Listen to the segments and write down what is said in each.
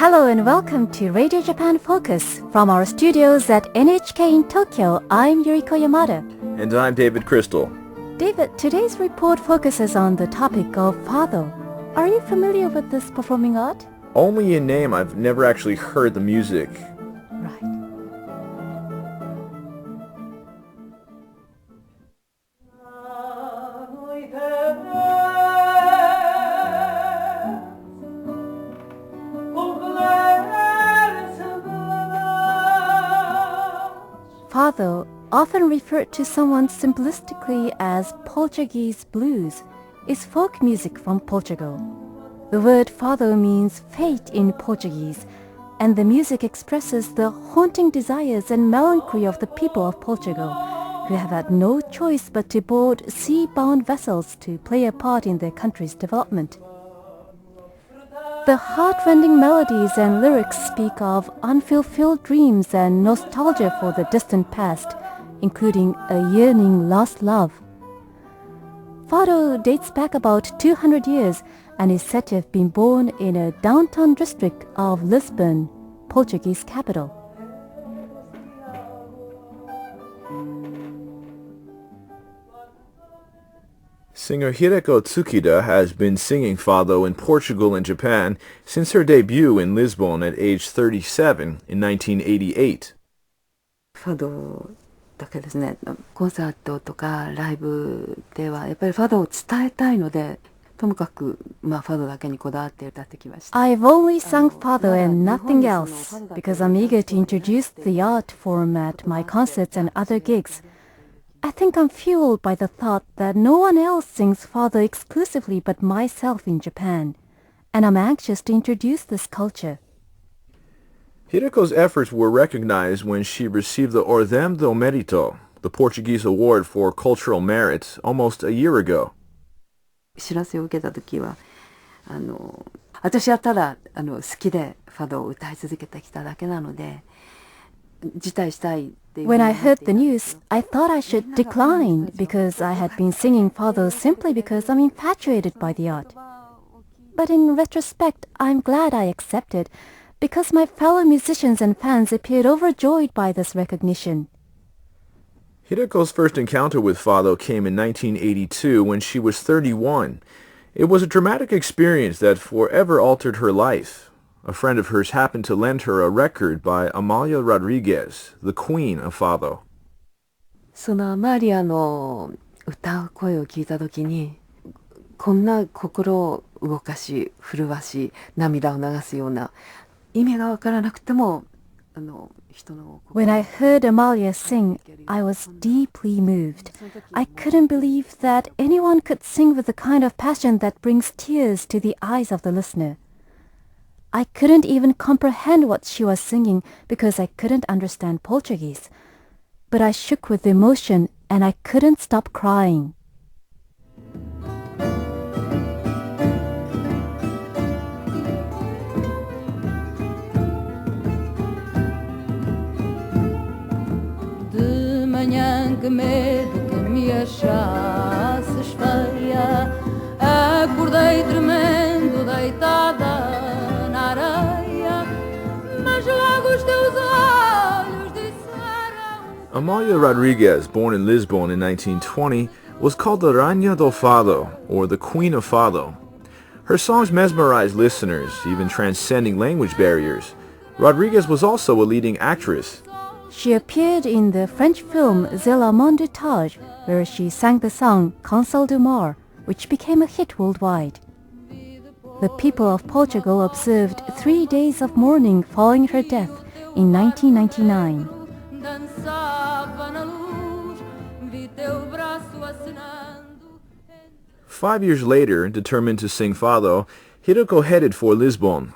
Hello and welcome to Radio Japan Focus. From our studios at NHK in Tokyo, I'm Yuriko Yamada. And I'm David Crystal. David, today's report focuses on the topic of fado. Are you familiar with this performing art? Only in name. I've never actually heard the music. Right. Fado, often referred to somewhat simplistically as Portuguese blues, is folk music from Portugal. The word fado means fate in Portuguese, and the music expresses the haunting desires and melancholy of the people of Portugal, who have had no choice but to board sea-bound vessels to play a part in their country's development. The heart-rending melodies and lyrics speak of unfulfilled dreams and nostalgia for the distant past, including a yearning lost love. Fado dates back about 200 years and is said to have been born in a downtown district of Lisbon, Portuguese capital. Singer Hireko Tsukida has been singing fado in Portugal and Japan since her debut in Lisbon at age 37 in 1988. ファドだけですね、コンサートとかライブではやっぱりファドを伝えたいので、ともかくファドだけにこだわって歌ってきました。I've only sung fado and nothing else because I'm eager to introduce the art form at my concerts and other gigs. I think I'm fueled by the thought that no one else sings fado exclusively but myself in Japan, and I'm anxious to introduce this culture. Hireko's efforts were recognized when she received the Ordem do Mérito, the Portuguese award for cultural merit, almost a year ago. 知らせを受けた時は私はただ好きでファドを歌い続けてきただけなので辞退したいっていう。 When I heard the news, I thought I should decline because I had been singing fado simply because I'm infatuated by the art. But in retrospect, I'm glad I accepted because my fellow musicians and fans appeared overjoyed by this recognition. Hireko's first encounter with fado came in 1982 when she was 31. It was a dramatic experience that forever altered her life. A friend of hers happened to lend her a record by Amalia Rodriguez, the queen of fado. そのアマリアの歌う声を聞いた時にこんな心を動かし震わし涙を流すような意味がわからなくてもWhen I heard Amalia sing, I was deeply moved. I couldn't believe that anyone could sing with the kind of passion that brings tears to the eyes of the listener. I couldn't even comprehend what she was singing because I couldn't understand Portuguese. But I shook with emotion and I couldn't stop crying. De manhã que medo que me achasses feia, acordei tremendo deitada na areia, mas logo os teus olhos disseram. Amalia Rodriguez, born in Lisbon in 1920, was called the Rainha do Fado, or the Queen of Fado. Her songs mesmerized listeners, even transcending language barriers. Rodriguez was also a leading actress. She appeared in the French film C'est la Monde du Tage, where she sang the song Console du Mar, which became a hit worldwide. The people of Portugal observed 3 days of mourning following her death in 1999. Dançava na luz, vi teu braço acenando. 5 years later, determined to sing fado, Hireko headed for Lisbon.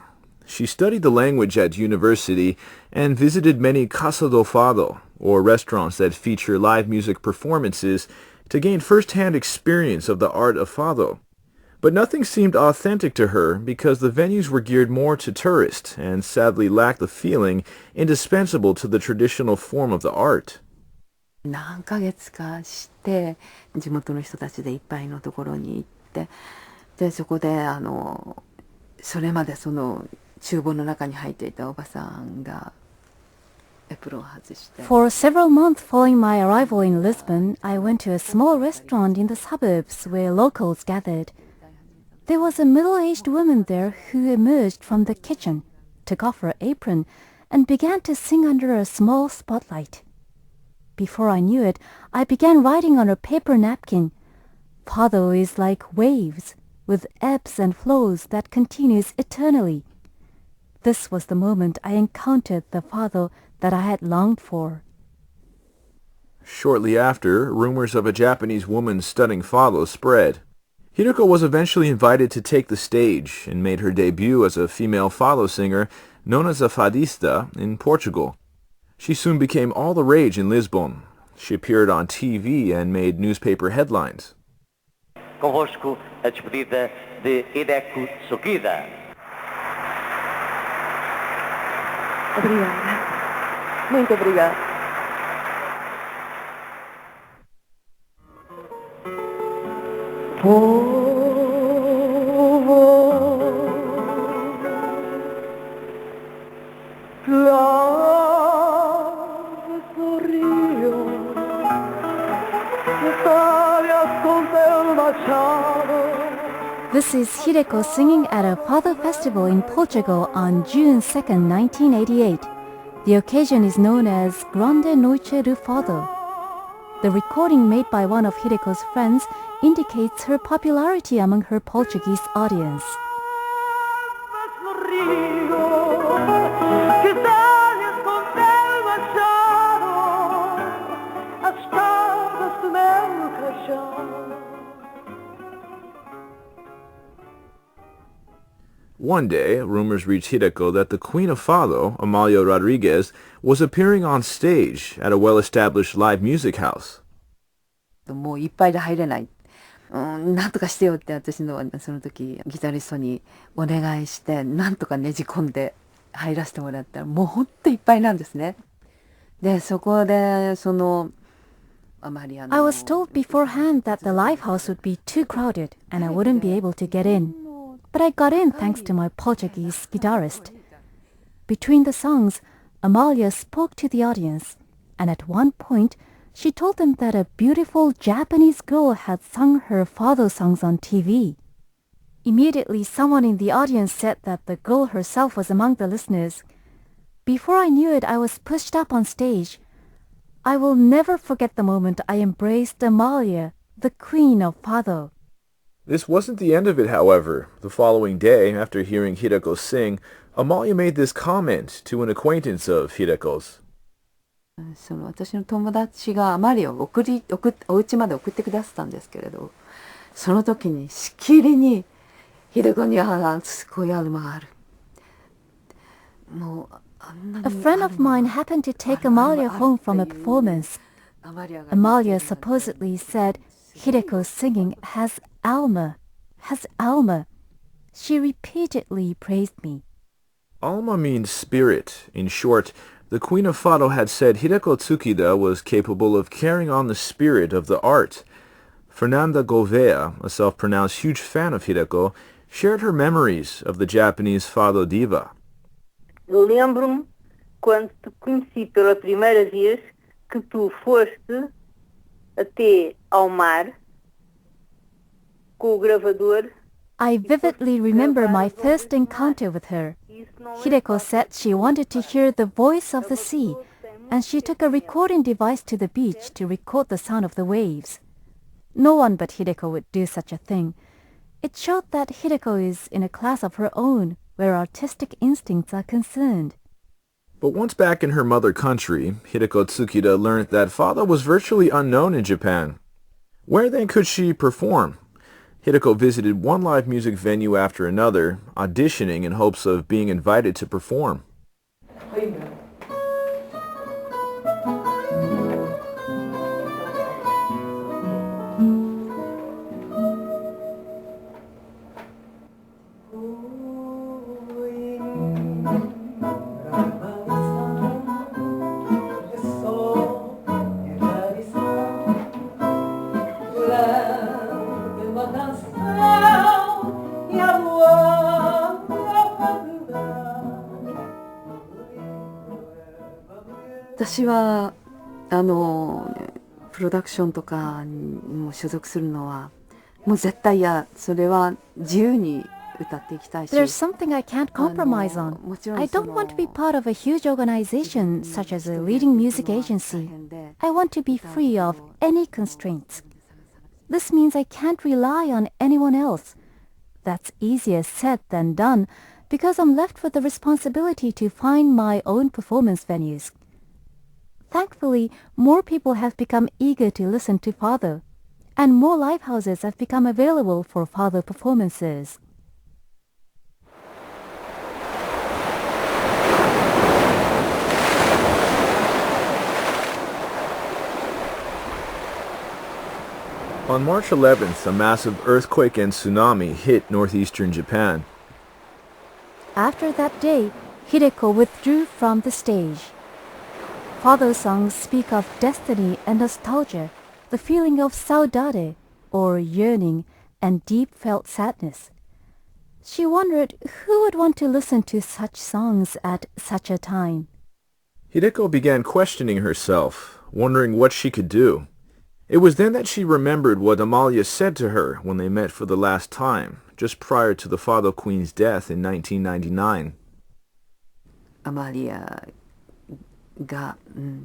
She studied the language at university and visited many Casa do Fado, or restaurants that feature live music performances, to gain first-hand experience of the art of fado. But nothing seemed authentic to her because the venues were geared more to tourists and sadly lacked the feeling indispensable to the traditional form of the art. 何ヶ月かして地元の人たちでいっぱいのところに行ってでそこでそれまで厨房の中に入っていたおばさんがエプロンを外して。For several months following my arrival in Lisbon, I went to a small restaurant in the suburbs where locals gathered. There was a middle-aged woman there who emerged from the kitchen, took off her apron, and began to sing under a small spotlight. Before I knew it, I began writing on a paper napkin. Fado is like waves, with ebbs and flows that continues eternally. This was the moment I encountered the Fado that I had longed for. Shortly after, rumors of a Japanese woman studying Fado spread. Hideko was eventually invited to take the stage and made her debut as a female Fado singer known as a fadista in Portugal. She soon became all the rage in Lisbon. She appeared on TV and made newspaper headlines. Convosco a despedida de Hideko Tsukida. Obrigada. Muito obrigada. This is Hideko singing at a Fado festival in Portugal on June 2nd, 1988. The occasion is known as Grande Noite do Fado. The recording made by one of Hideko's friends indicates her popularity among her Portuguese audience. One day, rumors reached Hideko that the Queen of Fado, Amalia Rodriguez, was appearing on stage at a well-established live music house. もういっぱいで入れない。なんとかしてよって私のその時ギタリストにお願いしてなんとかねじ込んで入らせてもらったらもうほんといっぱいなんですね。でそこでそのアマリアの I was told beforehand that the live house would be too crowded and I wouldn't be able to get in. But I got in thanks to my Portuguese guitarist. Between the songs, Amalia spoke to the audience, and at one point, she told them that a beautiful Japanese girl had sung her Fado songs on TV. Immediately, someone in the audience said that the girl herself was among the listeners. Before I knew it, I was pushed up on stage. I will never forget the moment I embraced Amalia, the queen of Fado. This wasn't the end of it, however. The following day, after hearing Hideko sing, Amalia made this comment to an acquaintance of Hideko's. その私の友達がアマリアをお家まで送ってくださったんですけれど、その時にしきりにヒデコにはすごいアルマがある。もうあんなに A friend of mine happened to take Amalia home from a performance. Amalia supposedly said Hideko's singing has alma. She repeatedly praised me. Alma means spirit. In short, the Queen of Fado had said Hideko Tsukida was capable of carrying on the spirit of the art. Fernanda Gouveia, a self-pronounced huge fan of Hideko, shared her memories of the Japanese Fado diva. Lembro-me quando te conheci pela primeira vez que tu foste até ao mar com o gravador. I vividly remember my first encounter with her. Hideko said she wanted to hear the voice of the sea, and she took a recording device to the beach to record the sound of the waves. No one but Hideko would do such a thing. It showed that Hideko is in a class of her own, where artistic instincts are concerned. But once back in her mother country, Hideko Tsukida learned that Fado was virtually unknown in Japan. Where then could she perform? Hideko visited one live music venue after another, auditioning in hopes of being invited to perform. 私はプロダクションとかにも所属するのはもう絶対嫌。それは自由に歌っていきたいし。 There's something I can't compromise on. I don't want to be part of a huge organization such as a leading music agency. I want to be free of any constraints. This means I can't rely on anyone else. That's easier said than done because I'm left with the responsibility to find my own performance venues. Thankfully, more people have become eager to listen to Father, and more live houses have become available for Father performances. On March 11th, a massive earthquake and tsunami hit northeastern Japan. After that day, Hideko withdrew from the stage. Father songs speak of destiny and nostalgia, the feeling of saudade, or yearning, and deep-felt sadness. She wondered who would want to listen to such songs at such a time. Hideko began questioning herself, wondering what she could do. It was then that she remembered what Amalia said to her when they met for the last time, just prior to the Fado Queen's death in 1999. アマリアが、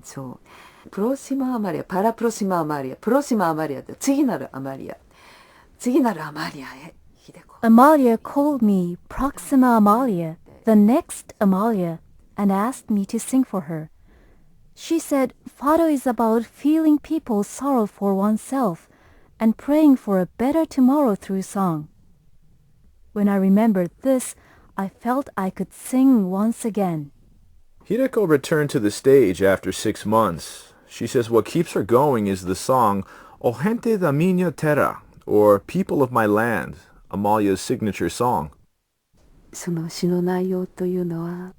そう。プロシマアマリア、パラプロシマアマリア、プロシマアマリアって次なるアマリア。次なるアマリアへ、ヒデコ。Amalia called me Proxima Amalia, the next Amalia, and asked me to sing for her. She said Fado is about feeling people's sorrow for oneself and praying for a better tomorrow through song. When I remembered this, I felt I could sing once again. Hideko returned to the stage after 6 months. She says what keeps her going is the song O Gente da Minha Terra, or People of My Land, Amalia's signature song. その詩の内容というのは、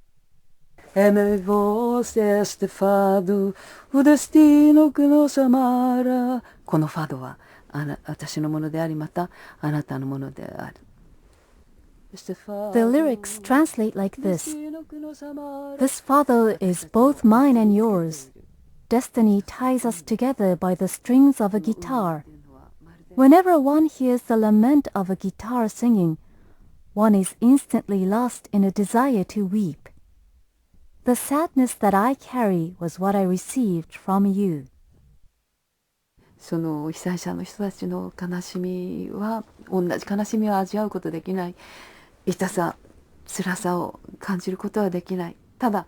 Me voz este fado, o destino que nos amara. このファドは私のものであり、またあなたのものである。The lyrics translate like this. This Fado is both mine and yours. Destiny ties us together by the strings of a guitar. Whenever one hears the lament of a guitar singing, one is instantly lost in a desire to weep. The sadness that I carry was what I received from you. その被災者の人たちの悲しみは、同じ悲しみを味わうことできない。痛さ、辛さを感じることはできない。ただ、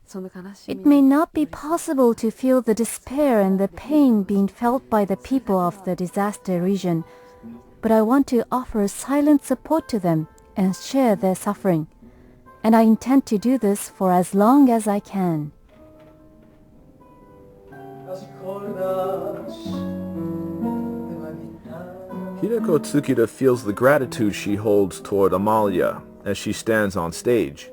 その悲しみ。 It may not be possible to feel the despair and the pain being felt by the people of the disaster region, but I want to offer silent support to them and share their suffering. And I intend to do this for as long as I can. Hideko Tsukida feels the gratitude she holds toward Amalia as she stands on stage.